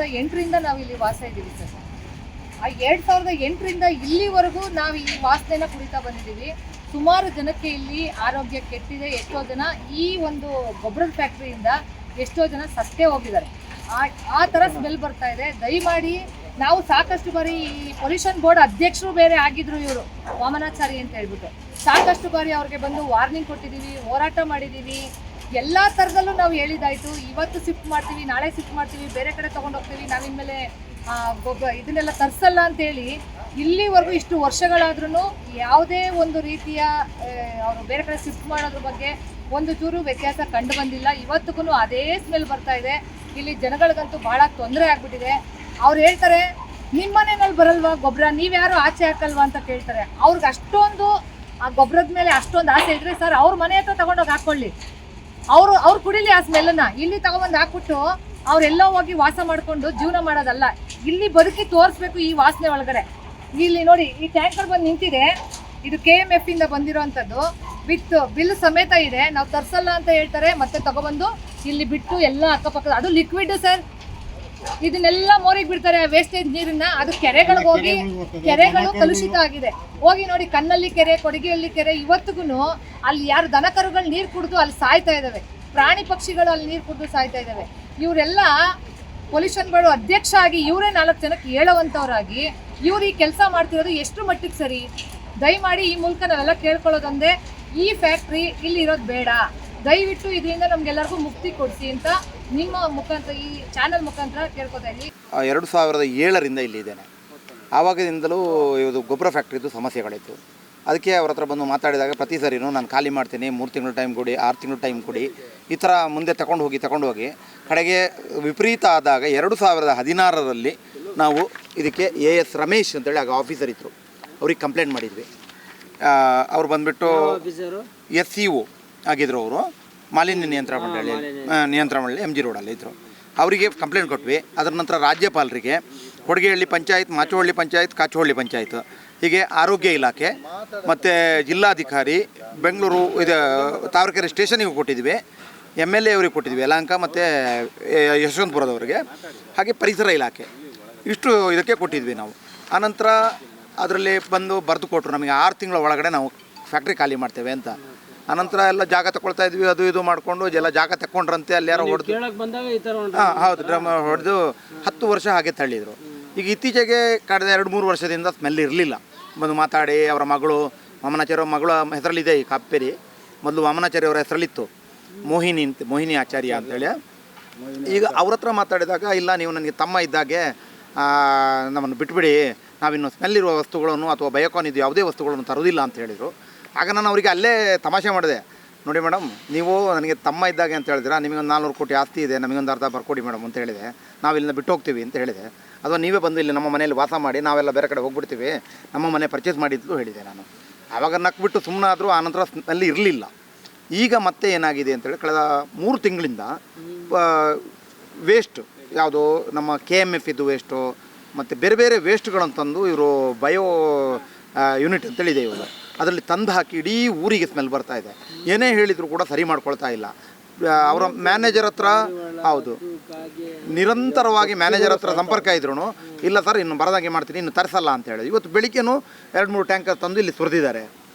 2008ರಿಂದ ನಾವು ಇಲ್ಲಿ ವಾಸ ಇದ್ದೀವಿ ಸರ್. ಆ 2008ರಿಂದ ಇಲ್ಲಿವರೆಗೂ ನಾವು ಈ ವಾಸನೆನ ಕುಡಿತಾ ಬಂದಿದ್ದೀವಿ. ಸುಮಾರು ಜನಕ್ಕೆ ಇಲ್ಲಿ ಆರೋಗ್ಯ ಕೆಟ್ಟಿದೆ. ಎಷ್ಟೋ ಜನ ಈ ಒಂದು ಗೊಬ್ಬರದ ಫ್ಯಾಕ್ಟ್ರಿಯಿಂದ ಎಷ್ಟೋ ಜನ ಸತ್ತೇ ಹೋಗಿದ್ದಾರೆ. ಆ ಥರ ಸ್ಮೆಲ್ ಬರ್ತಾ ಇದೆ. ದಯಮಾಡಿ ನಾವು ಸಾಕಷ್ಟು ಬಾರಿ ಈ ಪೊಲ್ಯೂಷನ್ ಬೋರ್ಡ್ ಅಧ್ಯಕ್ಷರು ಬೇರೆ ಆಗಿದ್ರು ಇವರು ವಾಮನಾಚಾರಿ ಅಂತ ಹೇಳ್ಬಿಟ್ಟು ಸಾಕಷ್ಟು ಬಾರಿ ಅವ್ರಿಗೆ ಬಂದು ವಾರ್ನಿಂಗ್ ಕೊಟ್ಟಿದ್ದೀವಿ, ಹೋರಾಟ ಮಾಡಿದ್ದೀವಿ. ಎಲ್ಲ ಥರದಲ್ಲೂ ನಾವು ಹೇಳಿದಾಯಿತು. ಇವತ್ತು ಶಿಫ್ಟ್ ಮಾಡ್ತೀವಿ, ನಾಳೆ ಶಿಫ್ಟ್ ಮಾಡ್ತೀವಿ, ಬೇರೆ ಕಡೆ ತೊಗೊಂಡೋಗ್ತೀವಿ, ನಾವಿನ್ಮೇಲೆ ಇದನ್ನೆಲ್ಲ ತರಿಸಲ್ಲ ಅಂತೇಳಿ ಇಲ್ಲಿವರೆಗೂ ಇಷ್ಟು ವರ್ಷಗಳಾದ್ರೂ ಯಾವುದೇ ಒಂದು ರೀತಿಯ ಅವರು ಬೇರೆ ಕಡೆ ಶಿಫ್ಟ್ ಮಾಡೋದ್ರ ಬಗ್ಗೆ ಒಂದು ಚೂರು ವ್ಯತ್ಯಾಸ ಕಂಡು ಬಂದಿಲ್ಲ. ಇವತ್ತಿಗೂ ಅದೇ ಸ್ಮೆಲ್ ಬರ್ತಾ ಇದೆ. ಇಲ್ಲಿ ಜನಗಳಿಗಂತೂ ಭಾಳ ತೊಂದರೆ ಆಗ್ಬಿಟ್ಟಿದೆ. ಅವ್ರು ಹೇಳ್ತಾರೆ, ನಿಮ್ಮ ಮನೆಯಲ್ಲಿ ಬರಲ್ವಾ ಗೊಬ್ಬರ, ನೀವ್ಯಾರು ಆಚೆ ಹಾಕಲ್ವಾ ಅಂತ ಕೇಳ್ತಾರೆ. ಅವ್ರಿಗೆ ಅಷ್ಟೊಂದು ಆ ಗೊಬ್ಬರದ ಮೇಲೆ ಅಷ್ಟೊಂದು ಆಸೆ ಇದ್ರೆ ಸರ್ ಅವ್ರ ಮನೆ ಹತ್ರ ತೊಗೊಂಡೋಗಿ ಹಾಕ್ಕೊಳ್ಳಿ, ಅವ್ರು ಕುಡಿಲಿ ಆ ಸ್ಮೆಲ್ಲನ್ನು. ಇಲ್ಲಿ ತಗೊಂಬಂದು ಹಾಕ್ಬಿಟ್ಟು ಅವರೆಲ್ಲ ಹೋಗಿ ವಾಸ ಮಾಡಿಕೊಂಡು ಜೀವನ ಮಾಡೋದಲ್ಲ, ಇಲ್ಲಿ ಬದುಕಿ ತೋರಿಸ್ಬೇಕು ಈ ವಾಸನೆ ಒಳಗಡೆ. ಇಲ್ಲಿ ನೋಡಿ, ಈ ಟ್ಯಾಂಕರ್ ಬಂದು ನಿಂತಿದೆ. ಇದು KMF ಇಂದ ಬಂದಿರೋವಂಥದ್ದು, ವಿತ್ ಬಿಲ್ ಸಮೇತ ಇದೆ. ನಾವು ತರಿಸಲ್ಲ ಅಂತ ಹೇಳ್ತಾರೆ, ಮತ್ತೆ ತಗೊಬಂದು ಇಲ್ಲಿ ಬಿಟ್ಟು ಎಲ್ಲ ಅಕ್ಕಪಕ್ಕದ, ಅದು ಲಿಕ್ವಿಡ್ ಸರ್, ಇದನ್ನೆಲ್ಲ ಮೋರಿಗೆ ಬಿಡ್ತಾರೆ ವೇಸ್ಟೇಜ್ ನೀರನ್ನ. ಅದು ಕೆರೆಗಳಿಗೆ ಹೋಗಿ ಕೆರೆಗಳು ಕಲುಷಿತ ಆಗಿದೆ. ಹೋಗಿ ನೋಡಿ, ಕಣ್ಣಲ್ಲಿ ಕೆರೆ, ಕೊಡಗಿಯಲ್ಲಿ ಕೆರೆ. ಇವತ್ತಿಗೂ ಅಲ್ಲಿ ಯಾರು ದನ ಕರುಗಳು ನೀರು ಕುಡಿದು ಅಲ್ಲಿ ಸಾಯ್ತಾ ಇದ್ದಾವೆ, ಪ್ರಾಣಿ ಪಕ್ಷಿಗಳು ಅಲ್ಲಿ ನೀರು ಕುಡಿದು ಸಾಯ್ತಾ ಇದ್ದಾವೆ. ಇವರೆಲ್ಲ ಪೊಲ್ಯೂಷನ್ ಬೋರ್ಡ್ ಅಧ್ಯಕ್ಷ ಆಗಿ ಇವರೇ 4 ಜನಕ್ಕೆ ಹೇಳುವಂಥವ್ರಾಗಿ ಇವ್ರು ಈ ಕೆಲಸ ಮಾಡ್ತಿರೋದು ಎಷ್ಟು ಮಟ್ಟಿಗೆ ಸರಿ? ದಯಮಾಡಿ ಈ ಮೂಲಕ ನಾವೆಲ್ಲ ಕೇಳ್ಕೊಳ್ಳೋದೊಂದೇ, ಈ ಫ್ಯಾಕ್ಟ್ರಿ ಇಲ್ಲಿ ಇರೋದು ಬೇಡ, ದಯವಿಟ್ಟು ಇದರಿಂದ ನಮ್ಗೆಲ್ಲರಿಗೂ ಮುಕ್ತಿ ಕೊಡಿಸಿ ಅಂತ ನಿಮ್ಮ ಮುಖಾಂತರ, ಈ ಚಾನಲ್ ಮುಖಾಂತರ ಕೇಳ್ಕೊತಾ ಇದ್ದೀವಿ. 2007ರಿಂದ ಇಲ್ಲಿದ್ದೇನೆ. ಆವಾಗಿಂದಲೂ ಇದು ಗೊಬ್ಬರ ಫ್ಯಾಕ್ಟ್ರಿದು ಸಮಸ್ಯೆಗಳಿತ್ತು. ಅದಕ್ಕೆ ಅವ್ರ ಹತ್ರ ಬಂದು ಮಾತಾಡಿದಾಗ ಪ್ರತಿ ಸರಿನೂ ನಾನು ಖಾಲಿ ಮಾಡ್ತೀನಿ, 3 ತಿಂಗಳು ಟೈಮ್ ಕೊಡಿ, 6 ತಿಂಗಳು ಟೈಮ್ ಕೊಡಿ, ಈ ಥರ ಮುಂದೆ ತಗೊಂಡು ಹೋಗಿ ಕಡೆಗೆ ವಿಪರೀತ ಆದಾಗ 2016ರಲ್ಲಿ ನಾವು ಇದಕ್ಕೆ AS ರಮೇಶ್ ಅಂತೇಳಿ ಆಗ ಆಫೀಸರ್ ಇದ್ದರು, ಅವ್ರಿಗೆ ಕಂಪ್ಲೇಂಟ್ ಮಾಡಿದ್ವಿ. ಅವ್ರು ಬಂದುಬಿಟ್ಟು SCO ಆಗಿದ್ದರು. ಅವರು ಮಾಲಿನ್ಯ ನಿಯಂತ್ರಣ ಮಂಡಳಿ MG ರೋಡಲ್ಲಿ ಇದ್ದರು. ಅವರಿಗೆ ಕಂಪ್ಲೇಂಟ್ ಕೊಟ್ವಿ. ಅದರ ನಂತರ ರಾಜ್ಯಪಾಲರಿಗೆ, ಕೊಡಗೇಹಳ್ಳಿ ಪಂಚಾಯತ್, ಮಾಚೋಹಳ್ಳಿ ಪಂಚಾಯತ್, ಕಾಚೋಹಳ್ಳಿ ಪಂಚಾಯತ್, ಹೀಗೆ ಆರೋಗ್ಯ ಇಲಾಖೆ ಮತ್ತು ಜಿಲ್ಲಾಧಿಕಾರಿ, ಬೆಂಗಳೂರು ಇದು ತಾವರೆಕೆರೆ ಸ್ಟೇಷನಿಗೆ ಕೊಟ್ಟಿದ್ವಿ, MLA ಅವ್ರಿಗೆ ಕೊಟ್ಟಿದ್ವಿ, ಯಲಹಂಕ ಮತ್ತು ಯಶವಂತಪುರದವರಿಗೆ, ಹಾಗೆ ಪರಿಸರ ಇಲಾಖೆ, ಇಷ್ಟು ಇದಕ್ಕೆ ಕೊಟ್ಟಿದ್ವಿ ನಾವು. ಆನಂತರ ಅದರಲ್ಲಿ ಬಂದು ಬರೆದು ಕೊಟ್ಟರು ನಮಗೆ 6 ತಿಂಗಳ ಒಳಗಡೆ ನಾವು ಫ್ಯಾಕ್ಟ್ರಿ ಖಾಲಿ ಮಾಡ್ತೇವೆ ಅಂತ. ಆನಂತರ ಎಲ್ಲ ಜಾಗ ತಗೊಳ್ತಾ ಇದ್ವಿ, ಅದು ಇದು ಮಾಡಿಕೊಂಡು ಎಲ್ಲ ಜಾಗ ತಗೊಂಡ್ರಂತೆ ಅಲ್ಲಿ ಯಾರೋ ಹೊಡೆದು, ಹೌದು, ಡ್ರಮ್ ಹೊಡೆದು 10 ವರ್ಷ ಹಾಗೆ ತಳ್ಳಿದರು. ಈಗ ಇತ್ತೀಚೆಗೆ ಕಳೆದ 2-3 ವರ್ಷದಿಂದ ಸ್ಮೆಲ್ ಇರಲಿಲ್ಲ. ಬಂದು ಮಾತಾಡಿ ಅವರ ಮಗಳು ವಾಮನಾಚಾರ್ಯ ಮಗಳ ಹೆಸರಲ್ಲಿದೆ ಈ ಕಾಪೇರಿ, ಮೊದಲು ವಾಮನಾಚಾರ್ಯ ಅವರ ಹೆಸರಲ್ಲಿತ್ತು, ಮೋಹಿನಿ ಆಚಾರ್ಯ ಅಂತೇಳಿ. ಈಗ ಅವ್ರ ಹತ್ರ ಮಾತಾಡಿದಾಗ, ಇಲ್ಲ ನೀವು ನನಗೆ ತಮ್ಮ ಇದ್ದಾಗೆ ನಮ್ಮನ್ನು ಬಿಟ್ಬಿಡಿ, ನಾವಿನ್ನು ಸ್ಮೆಲ್ ಇರುವ ವಸ್ತುಗಳನ್ನು ಅಥವಾ ಬಯೋಕಾನ್ ಇದು ಯಾವುದೇ ವಸ್ತುಗಳನ್ನು ತರೋದಿಲ್ಲ ಅಂತ ಹೇಳಿದರು. ಆಗ ನಾನು ಅವರಿಗೆ ಅಲ್ಲೇ ತಮಾಷೆ ಮಾಡಿದೆ, ನೋಡಿ ಮೇಡಮ್, ನೀವು ನನಗೆ ತಮ್ಮ ಇದ್ದಾಗೆ ಅಂತ ಹೇಳಿದ್ರೆ ನಿಮಗೊಂದು 400 ಕೋಟಿ ಆಸ್ತಿ ಇದೆ, ನಮಗೊಂದು ಅರ್ಧ ಬರ್ಕೊಡಿ ಮೇಡಮ್ ಅಂತ ಹೇಳಿದೆ, ನಾವಿಲ್ಲಿಂದ ಬಿಟ್ಟು ಹೋಗ್ತೀವಿ ಅಂತ ಹೇಳಿದೆ. ಅಥವಾ ನೀವೇ ಬಂದು ಇಲ್ಲಿ ನಮ್ಮ ಮನೆಯಲ್ಲಿ ವಾಸ ಮಾಡಿ, ನಾವೆಲ್ಲ ಬೇರೆ ಕಡೆ ಹೋಗ್ಬಿಡ್ತೀವಿ, ನಮ್ಮ ಮನೆ ಪರ್ಚೇಸ್ ಮಾಡಿದ್ದು ಹೇಳಿದೆ ನಾನು. ಆವಾಗ ನಕ್ಬಿಟ್ಟು ಸುಮ್ಮನಾದರೂ. ಆನಂತರ ಸ್ಮೆಲ್ ಇರಲಿಲ್ಲ. ಈಗ ಮತ್ತೆ ಏನಾಗಿದೆ ಅಂತೇಳಿ ಕಳೆದ 3 ತಿಂಗಳಿಂದ ವೇಸ್ಟ್, ಯಾವುದೋ ನಮ್ಮ KMF ಇದು ವೇಸ್ಟು ಮತ್ತು ಬೇರೆ ಬೇರೆ ವೇಸ್ಟ್ಗಳನ್ನು ತಂದು ಇವರು ಬಯೋ ಯೂನಿಟ್ ಅಂತೇಳಿದೆ ಇವರು, ಅದರಲ್ಲಿ ತಂದು ಹಾಕಿ ಇಡೀ ಊರಿಗೆ ಸ್ಮೆಲ್ ಬರ್ತಾ ಇದೆ. ಏನೇ ಹೇಳಿದರೂ ಕೂಡ ಸರಿ ಮಾಡ್ಕೊಳ್ತಾ ಇಲ್ಲ. ಅವರ ಮ್ಯಾನೇಜರ್ ಹತ್ರ, ಹೌದು, ನಿರಂತರವಾಗಿ ಮ್ಯಾನೇಜರ್ ಹತ್ರ ಸಂಪರ್ಕ ಇದ್ರೂ, ಇಲ್ಲ ಸರ್ ಇನ್ನು ಬರದಾಗೆ ಮಾಡ್ತೀನಿ, ಇನ್ನು ತರಿಸಲ್ಲ ಅಂತ ಹೇಳಿ. ಇವತ್ತು ಬೆಳಿಗ್ಗೆನೂ 2-3 ಟ್ಯಾಂಕರ್ ತಂದು ಇಲ್ಲಿ ಸುರಿದಿದ್ದಾರೆ.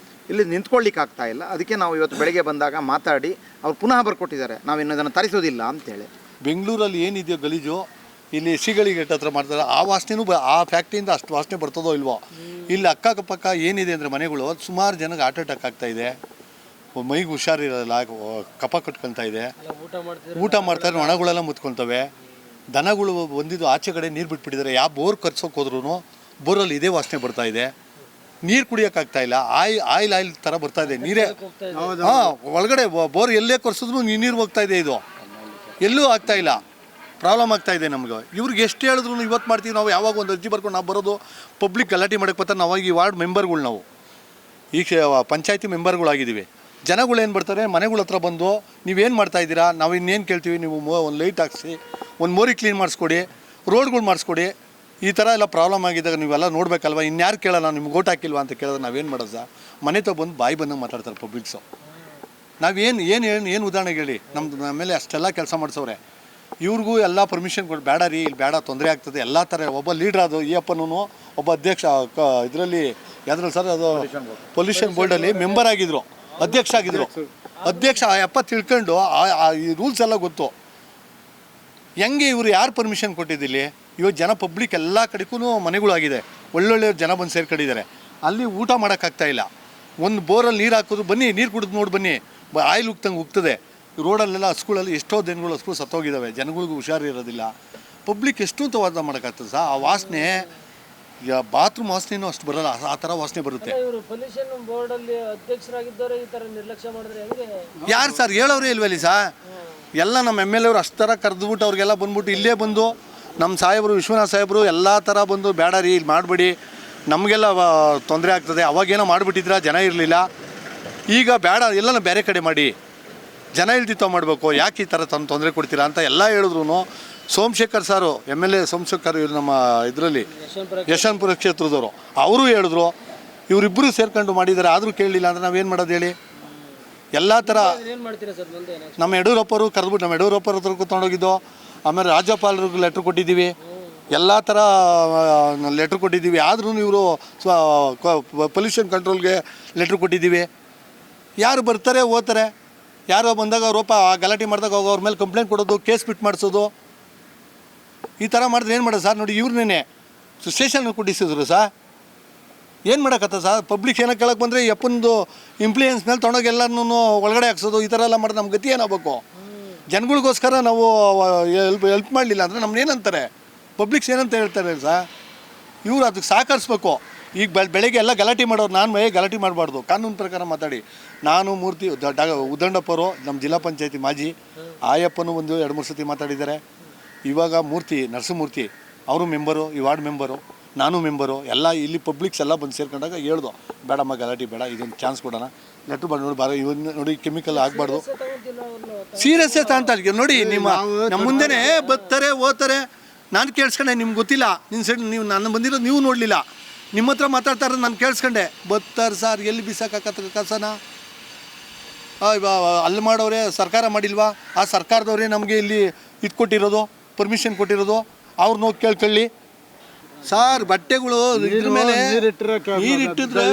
ಇಲ್ಲಿ ನಿಂತ್ಕೊಳ್ಳಿಕ್ಕೆ ಆಗ್ತಾ ಇಲ್ಲ. ಅದಕ್ಕೆ ನಾವು ಇವತ್ತು ಬೆಳಗ್ಗೆ ಬಂದಾಗ ಮಾತಾಡಿ ಅವ್ರು ಪುನಃ ಬರ್ಕೊಟ್ಟಿದ್ದಾರೆ, ನಾವು ಇನ್ನು ಇದನ್ನು ತರಿಸೋದಿಲ್ಲ ಅಂತೇಳಿ. ಬೆಂಗಳೂರಲ್ಲಿ ಏನಿದೆಯೋ ಗಲೀಜು ಇಲ್ಲಿ ಎಸಿಗಳಿಗೆ ಹತ್ರ ಮಾಡ್ತಾರೆ. ಆ ವಾಸನೆನೂ ಆ ಫ್ಯಾಕ್ಟ್ರಿಯಿಂದ ಅಷ್ಟು ವಾಸನೆ ಬರ್ತದೋ ಇಲ್ವೋ. ಇಲ್ಲಿ ಅಕ್ಕಪಕ್ಕ ಏನಿದೆ ಅಂದರೆ ಮನೆಗಳು, ಸುಮಾರು ಜನಕ್ಕೆ ಹಾರ್ಟ್ ಅಟ್ಯಾಕ್ ಆಗ್ತಾಯಿದೆ, ಮೈಗೆ ಹುಷಾರಿರಲ್ಲ, ಕಫ ಕಟ್ಕೊಳ್ತಾ ಇದೆ, ಊಟ ಮಾಡ್ತಾರೆ, ಒಣಗಳೆಲ್ಲ ಮುತ್ಕೊಳ್ತವೆ. ದನಗಳು ಬಂದಿದ್ದು ಆಚೆ ಕಡೆ ನೀರು ಬಿಟ್ಬಿಟ್ಟಿದ್ದಾರೆ. ಯಾವ ಬೋರ್ ಕರ್ಸೋಕೆ ಹೋದ್ರೂ ಬೋರಲ್ಲಿ ಇದೇ ವಾಸನೆ ಬರ್ತಾಯಿದೆ. ನೀರು ಕುಡಿಯೋಕ್ಕಾಗ್ತಾ ಇಲ್ಲ, ಆಯಿಲ್ ಥರ ಬರ್ತಾಯಿದೆ ನೀರೇ. ಹಾಂ, ಒಳಗಡೆ ಬೋರ್ ಎಲ್ಲೇ ಕರ್ಸಿದ್ರು ನೀರು ಹೋಗ್ತಾಯಿದೆ, ಇದು ಎಲ್ಲೂ ಆಗ್ತಾಯಿಲ್ಲ. ಪ್ರಾಬ್ಲಮ್ ಆಗ್ತಾಯಿದೆ ನಮ್ಗೆ. ಇವ್ರಿಗೆ ಎಷ್ಟು ಹೇಳಿದ್ರು ಇವತ್ತು ಮಾಡ್ತೀವಿ ನಾವು, ಯಾವಾಗ ಒಂದು ಅರ್ಜಿ ಬರ್ಕೊಂಡು ನಾವು ಬರೋದು ಪಬ್ಲಿಕ್ ಗಲಾಟೆ ಮಾಡೋಕ್ಕೆ ಬರ್ತಾರೆ. ನಾವು ಈ ವಾರ್ಡ್ ಮೆಂಬರ್ಗಳು, ನಾವು ಈ ಪಂಚಾಯತಿ ಮೆಂಬರ್ಗಳಾಗಿದ್ದೀವಿ. ಜನಗಳು ಏನು ಬರ್ತಾರೆ, ಮನೆಗಳ ಹತ್ರ ಬಂದು ನೀವೇನು ಮಾಡ್ತಾಯಿದ್ದೀರಾ, ನಾವು ಇನ್ನೇನು ಕೇಳ್ತೀವಿ, ನೀವು ಒಂದು ಲೈಟ್ ಹಾಕ್ಸಿ, ಒಂದು ಮೋರಿ ಕ್ಲೀನ್ ಮಾಡಿಸ್ಕೊಡಿ, ರೋಡ್ಗಳು ಮಾಡಿಸ್ಕೊಡಿ, ಈ ಥರ ಎಲ್ಲ ಪ್ರಾಬ್ಲಮ್ ಆಗಿದ್ದಾಗ ನೀವೆಲ್ಲ ನೋಡಬೇಕಲ್ವ. ಇನ್ಯಾರು ಕೇಳೋಲ್ಲ, ನಿಮ್ಗೆ ಓಟ್ ಹಾಕಿಲ್ವಾ ಅಂತ ಕೇಳಿದ್ರೆ ನಾವೇನು ಮಾಡೋದು? ಮನೆ ತಗೊ ಬಂದು ಬಾಯಿ ಬಂದಂಗೆ ಮಾತಾಡ್ತಾರೆ ಪಬ್ಲಿಕ್ಸು. ನಾವೇನು ಉದಾಹರಣೆಗೆ ಹೇಳಿ, ನಮ್ಮ ಮೇಲೆ ಅಷ್ಟೆಲ್ಲ ಕೆಲಸ ಮಾಡಿಸೋರೆ. ಇವ್ರಿಗೂ ಎಲ್ಲ ಪರ್ಮಿಷನ್ ಕೊಟ್ಟು ಬೇಡ ರೀ ಇಲ್ಲಿ ಬೇಡ ತೊಂದರೆ ಆಗ್ತದೆ ಎಲ್ಲ ಥರ ಒಬ್ಬ ಲೀಡ್ರ್ ಅದು ಈ ಅಪ್ಪನೂ ಒಬ್ಬ ಅಧ್ಯಕ್ಷ ಇದರಲ್ಲಿ ಯಾವ್ದ್ರಲ್ಲಿ ಸರ್ ಅದು ಪೊಲ್ಯೂಷನ್ ಬೋರ್ಡಲ್ಲಿ ಮೆಂಬರ್ ಆಗಿದ್ರು, ಅಧ್ಯಕ್ಷ ಆಗಿದ್ರು. ಅಧ್ಯಕ್ಷ ಆ ಅಪ್ಪ ತಿಳ್ಕೊಂಡು ಈ ರೂಲ್ಸ್ ಎಲ್ಲ ಗೊತ್ತು. ಹೆಂಗೆ ಇವರು ಯಾರು ಪರ್ಮಿಷನ್ ಕೊಟ್ಟಿದ್ದಿಲ್ಲಿ? ಇವತ್ತು ಜನ ಪಬ್ಲಿಕ್ ಎಲ್ಲ ಕಡೆಗೂ ಮನೆಗಳಾಗಿದೆ, ಒಳ್ಳೊಳ್ಳೆ ಜನ ಬಂದು ಸೇರ್ಕೊಂಡಿದ್ದಾರೆ. ಅಲ್ಲಿ ಊಟ ಮಾಡೋಕ್ಕಾಗ್ತಾಯಿಲ್ಲ. ಒಂದು ಬೋರಲ್ಲಿ ನೀರು ಹಾಕೋದು, ಬನ್ನಿ ನೀರು ಕುಡಿದು ನೋಡಿ ಬನ್ನಿ, ಆಯಿಲ್ ಉಗ್ತಂಗೆ ಉಗ್ತದೆ. ರೋಡಲ್ಲೆಲ್ಲ ಹಸ್ಗಳಲ್ಲಿ ಎಷ್ಟೋ ದಿನಗಳು ಹಸ್ಗಳು ಸತ್ತೋಗಿದ್ದಾವೆ, ಜನಗಳಿಗೂ ಹುಷಾರಿರೋದಿಲ್ಲ. ಪಬ್ಲಿಕ್ ಎಷ್ಟು ಅಂತ ವಾದ ಮಾಡೋಕ್ಕಾಗ್ತದೆ ಸರ್? ಆ ವಾಸನೆ ಬಾತ್ರೂಮ್ ವಾಸನೆಯೂ ಅಷ್ಟು ಬರೋಲ್ಲ, ಆ ಥರ ವಾಸನೆ ಬರುತ್ತೆ. ಇವರು ಪೊಲ್ಯೂಷನ್ ಬೋರ್ಡಲ್ಲಿ ಅಧ್ಯಕ್ಷರಾಗಿದ್ದವರು ಈ ಥರ ನಿರ್ಲಕ್ಷ್ಯ ಮಾಡಿದ್ರೆ ಹೆಂಗೆ? ಯಾರು ಸರ್ ಹೇಳೋರೇ ಇಲ್ವಲ್ಲಿ ಸರ್? ಎಲ್ಲ ನಮ್ಮ ಎಮ್ ಎಲ್ ಎವರು ಅಷ್ಟು ಥರ ಕರೆದ್ಬಿಟ್ಟು ಅವ್ರಿಗೆಲ್ಲ ಬಂದ್ಬಿಟ್ಟು ಇಲ್ಲೇ ಬಂದು ನಮ್ಮ ಸಾಹೇಬರು ವಿಶ್ವನಾಥ್ ಸಾಹೇಬರು ಎಲ್ಲ ಥರ ಬಂದು ಬೇಡ ರೀ ಇಲ್ಲಿ ಮಾಡಬೇಡಿ, ನಮಗೆಲ್ಲ ತೊಂದರೆ ಆಗ್ತದೆ. ಅವಾಗೇನೋ ಮಾಡಿಬಿಟ್ಟಿದ್ರೆ ಜನ ಇರಲಿಲ್ಲ, ಈಗ ಬೇಡ ಎಲ್ಲನೂ ಬೇರೆ ಕಡೆ ಮಾಡಿ, ಜನ ಇಲ್ದಿತ್ತೋ ಮಾಡಬೇಕು, ಯಾಕೆ ಈ ಥರ ತೊಂದರೆ ಕೊಡ್ತೀರಾ ಅಂತ ಎಲ್ಲ ಹೇಳಿದ್ರು. ಸೋಮಶೇಖರ್ ಸಾರು ಎಮ್ ಎಲ್ ಎ ಸೋಮಶೇಖರ್ ಇವರು ನಮ್ಮ ಇದರಲ್ಲಿ ಯಶವಂತಪುರ ಕ್ಷೇತ್ರದವರು, ಅವರು ಹೇಳಿದ್ರು. ಇವರಿಬ್ಬರು ಸೇರ್ಕೊಂಡು ಮಾಡಿದ್ದಾರೆ, ಆದರೂ ಕೇಳಲಿಲ್ಲ ಅಂದರೆ ನಾವೇನು ಮಾಡೋದು ಹೇಳಿ? ಎಲ್ಲ ಥರ ಏನು ಮಾಡ್ತೀರಾ ಸರ್ ಮುಂದೆ? ನಮ್ಮ ಯಡಿಯೂರಪ್ಪರು ಕರೆದ್ಬಿಟ್ಟು ನಮ್ಮ ಯಡಿಯೂರಪ್ಪರ ಹತ್ರ ತೊಗೊಂಡೋಗಿದ್ದು, ಆಮೇಲೆ ರಾಜ್ಯಪಾಲರಿಗೆ ಲೆಟ್ರ್ ಕೊಟ್ಟಿದ್ದೀವಿ, ಎಲ್ಲ ಥರ ಲೆಟ್ರ್ ಕೊಟ್ಟಿದ್ದೀವಿ. ಆದ್ರೂ ಇವರು ಪೊಲ್ಯೂಷನ್ ಕಂಟ್ರೋಲ್ಗೆ ಲೆಟ್ರ್ ಕೊಟ್ಟಿದ್ದೀವಿ. ಯಾರು ಬರ್ತಾರೆ ಹೋಗ್ತಾರೆ, ಯಾರೋ ಬಂದಾಗ ರೂಪ ಗಲಾಟೆ ಮಾಡಿದಾಗ ಅವ್ರ ಮೇಲೆ ಕಂಪ್ಲೇಂಟ್ ಕೊಡೋದು, ಕೇಸ್ ಬಿಟ್ಟು ಮಾಡಿಸೋದು, ಈ ಥರ ಮಾಡಿದ್ರೆ ಏನು ಮಾಡೋದು ಸರ್? ನೋಡಿ ಇವ್ರನ್ನೇ ಸ್ಟೇಷನ್ಗೆ ಕೊಟ್ಟಿಸಿದ್ರು ಸರ್, ಏನು ಮಾಡೋಕ್ಕತ್ತ ಸರ್? ಪಬ್ಲಿಕ್ ಏನೋ ಕೇಳಕ್ಕೆ ಬಂದರೆ ಎಪ್ಪಂದು ಇಂಪ್ಲೂಯೆನ್ಸ್ ಮೇಲೆ ತೊಗೊಂಡೋಗಿ ಎಲ್ಲರೂ ಒಳಗಡೆ ಹಾಕ್ಸೋದು, ಈ ಥರ ಎಲ್ಲ ಮಾಡಿದ್ರೆ ನಮ್ಮ ಗತಿ ಏನಾಗಬೇಕು? ಜನಗಳಿಗೋಸ್ಕರ ನಾವು ಹೆಲ್ಪ್ ಮಾಡಲಿಲ್ಲ ಅಂದರೆ ನಮ್ಮನ್ನೇನಂತಾರೆ? ಪಬ್ಲಿಕ್ಸ್ ಏನಂತ ಹೇಳ್ತಾರೆ ಸರ್? ಇವರು ಅದಕ್ಕೆ ಸಹಕರಿಸ್ಬೇಕು. ಈಗ ಬೆಳಗ್ಗೆ ಎಲ್ಲ ಗಲಾಟೆ ಮಾಡೋರು, ನಾನು ಗಲಾಟೆ ಮಾಡಬಾರ್ದು, ಕಾನೂನು ಪ್ರಕಾರ ಮಾತಾಡಿ. ನಾನು ಮೂರ್ತಿ ಉದ್ದಂಡಪ್ಪರು ನಮ್ಮ ಜಿಲ್ಲಾ ಪಂಚಾಯತಿ ಮಾಜಿ, ಆಯಪ್ಪನೂ ಒಂದು 2-3 ಸತಿ ಮಾತಾಡಿದ್ದಾರೆ. ಇವಾಗ ಮೂರ್ತಿ ನರಸಿಂಹಮೂರ್ತಿ ಅವರು ಮೆಂಬರು, ಈ ವಾರ್ಡ್ ಮೆಂಬರು, ನಾನು ಮೆಂಬರು, ಎಲ್ಲ ಇಲ್ಲಿ ಪಬ್ಲಿಕ್ಸ್ ಎಲ್ಲ ಬಂದು ಸೇರ್ಕೊಂಡಾಗ ಹೇಳ್ದು ಬೇಡಮ್ಮ ಗಲಾಟೆ ಬೇಡ, ಇದೊಂದು ಚಾನ್ಸ್ ಕೊಡೋಣ, ಲೆಟ್ರ್ ಮಾಡಿ ನೋಡಿ ಇವನ್ನ ನೋಡಿ ಕೆಮಿಕಲ್ ಆಗಬಾರ್ದು. ಸೀರಿಯಸ್ಸೇ ಅಂತ ನೋಡಿ, ನಮ್ಮ ಮುಂದೆನೇ ಬರ್ತಾರೆ ಓದ್ತಾರೆ. ನಾನು ಕೇಳಿಸ್ಕೊಂಡೆ, ನಿಮ್ಗೆ ಗೊತ್ತಿಲ್ಲ, ನಿನ್ನ ಸೈಡ್ ನೀವು ನಾನು ಬಂದಿರೋದು ನೀವು ನೋಡಲಿಲ್ಲ, ನಿಮ್ಮ ಹತ್ರ ಮಾತಾಡ್ತಾ ಇರೋದು ನಾನು ಕೇಳಿಸ್ಕೊಂಡೆ. ಬರ್ತಾರೆ ಸರ್, ಎಲ್ಲಿ ಬಿಸಾಕತ್ತ ಕಸನ? ಅಲ್ಲಿ ಮಾಡೋರೆ ಸರ್ಕಾರ ಮಾಡಿಲ್ವಾ? ಆ ಸರ್ಕಾರದವರೇ ನಮಗೆ ಇಲ್ಲಿ ಇದು ಕೊಟ್ಟಿರೋದು, ಪರ್ಮಿಷನ್ ಕೊಟ್ಟಿರೋದು, ಅವ್ರನ್ನ ಹೋಗಿ ಕೇಳ್ಕೊಳ್ಳಿ ಸರ್. ಬಟ್ಟೆಗಳು ಇದ್ರ ಮೇಲೆ ನೀರಿಟ್ಟಿದ್ರೆ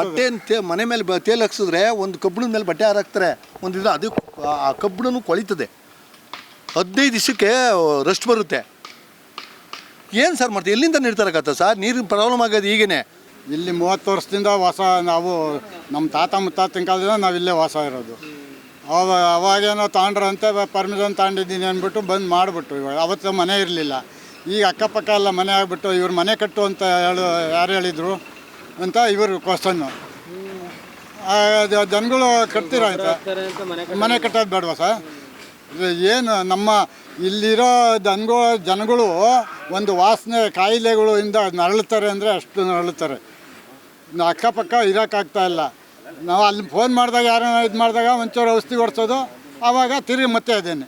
ಬಟ್ಟೆ ಮನೆ ಮೇಲೆ ತೇಲ್ ಹಾಕ್ಸಿದ್ರೆ ಒಂದು ಕಬ್ಬಿಣದ ಮೇಲೆ ಬಟ್ಟೆ ಹಾರಾಕ್ತಾರೆ, ಒಂದು ಇದು ಅದು ಆ ಕಬ್ಬಿಣನು ಕೊಳಿತದೆ. 15 ದಿವಸಕ್ಕೆ ರೆಸ್ಟ್ ಬರುತ್ತೆ. ಏನು ಸರ್ ಮಾಡ್ತೀವಿ? ಎಲ್ಲಿಂದ ನೀಡ್ತಾರಕತ್ತ ಸರ್? ನೀರಿನ ಪ್ರಾಬ್ಲಮ್ ಆಗೋದು ಈಗೇನೆ. ಇಲ್ಲಿ 30 ವರ್ಷದಿಂದ ವಾಸ, ನಾವು ನಮ್ಮ ತಾತ ಮುತ್ತಾತನ ಕಾಲದಿಂದ ನಾವು ಇಲ್ಲೇ ವಾಸ ಇರೋದು. ಅವಾಗೇನೋ ತಗೊಂಡ್ರಂತೆ ಪರ್ಮಿಷನ್ ತಗೊಂಡಿದ್ದೀನಿ ಅಂದ್ಬಿಟ್ಟು ಬಂದು ಮಾಡಿಬಿಟ್ಟು, ಇವಾಗ ಅವತ್ತು ಮನೆ ಇರಲಿಲ್ಲ. ಈಗ ಅಕ್ಕಪಕ್ಕ ಎಲ್ಲ ಮನೆ ಆಗಿಬಿಟ್ಟು ಇವ್ರು ಮನೆ ಕಟ್ಟು ಅಂತ ಯಾರು ಹೇಳಿದರು ಅಂತ ಇವರು ಕ್ವಶನ್ನು. ಜನಗಳು ಕಟ್ತೀರ ಮನೆ ಕಟ್ಟೋದು ಬೇಡವಾ ಸರ್? ಏನು ನಮ್ಮ ಇಲ್ಲಿರೋ ಜನಗಳು ಒಂದು ವಾಸನೆ ಕಾಯಿಲೆಗಳು ಇಂದ ನರಳುತ್ತಾರೆ ಅಂದರೆ ಅಷ್ಟು ನರಳುತ್ತಾರೆ. ಅಕ್ಕಪಕ್ಕ ಇರೋಕ್ಕಾಗ್ತಾಯಿಲ್ಲ. ನಾವು ಅಲ್ಲಿ ಫೋನ್ ಮಾಡಿದಾಗ ಯಾರನ್ನ ಇದು ಮಾಡಿದಾಗ ಒಂಚೂರು ಔಷಧಿ ಹೊಡ್ಸೋದು, ಆವಾಗ ತಿರುಗಿ ಮತ್ತೆ ಅದೇನೆ.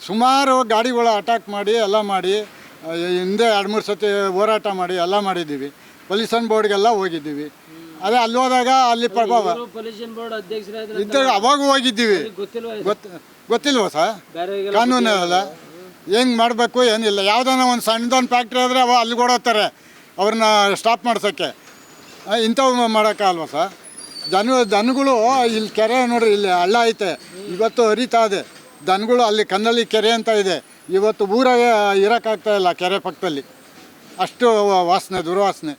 ಸುಮಾರು ಗಾಡಿಗಳು ಅಟ್ಯಾಕ್ ಮಾಡಿ ಎಲ್ಲ ಮಾಡಿ ಹಿಂದೆ 2-3 ಸತಿ ಹೋರಾಟ ಮಾಡಿ ಎಲ್ಲ ಮಾಡಿದ್ದೀವಿ. ಪೊಲ್ಯೂಷನ್ ಬೋರ್ಡ್ಗೆಲ್ಲ ಹೋಗಿದ್ದೀವಿ. ಅದೇ ಅಲ್ಲಿ ಹೋದಾಗ ಅಲ್ಲಿ ಪ್ರಭಾವ ಇದ್ದಾಗ ಅವಾಗ ಹೋಗಿದ್ದೀವಿ. ಗೊತ್ತಿಲ್ವ ಸರ್? ಕಾನೂನಲ್ಲ ಹೆಂಗೆ ಮಾಡಬೇಕು ಏನಿಲ್ಲ. ಯಾವುದನ್ನ ಒಂದು ಸಣ್ಣದೊಂದು ಫ್ಯಾಕ್ಟ್ರಿ ಆದರೆ ಅವ ಅಲ್ಲಿಗೆ ಓಡೋಗ್ತಾರೆ ಅವ್ರನ್ನ ಸ್ಟಾಪ್ ಮಾಡ್ಸೋಕ್ಕೆ. ಇಂಥವು ಮಾಡೋಕ್ಕಲ್ವ ಸರ್? ದನಗಳು ಇಲ್ಲಿ ಕೆರೆ ನೋಡ್ರಿ, ಇಲ್ಲಿ ಹಳ್ಳ ಐತೆ, ಇವತ್ತು ಹರಿತಾ ಇದೆ. ದನಗಳು ಅಲ್ಲಿ ಕನ್ನಳ್ಳಿ ಕೆರೆ ಅಂತ ಇದೆ, ಇವತ್ತು ಊರಾಗೆ ಇರೋಕ್ಕಾಗ್ತಾಯಿಲ್ಲ ಕೆರೆ ಪಕ್ಕದಲ್ಲಿ, ಅಷ್ಟು ವಾಸನೆ ದುರ್ವಾಸನೆ.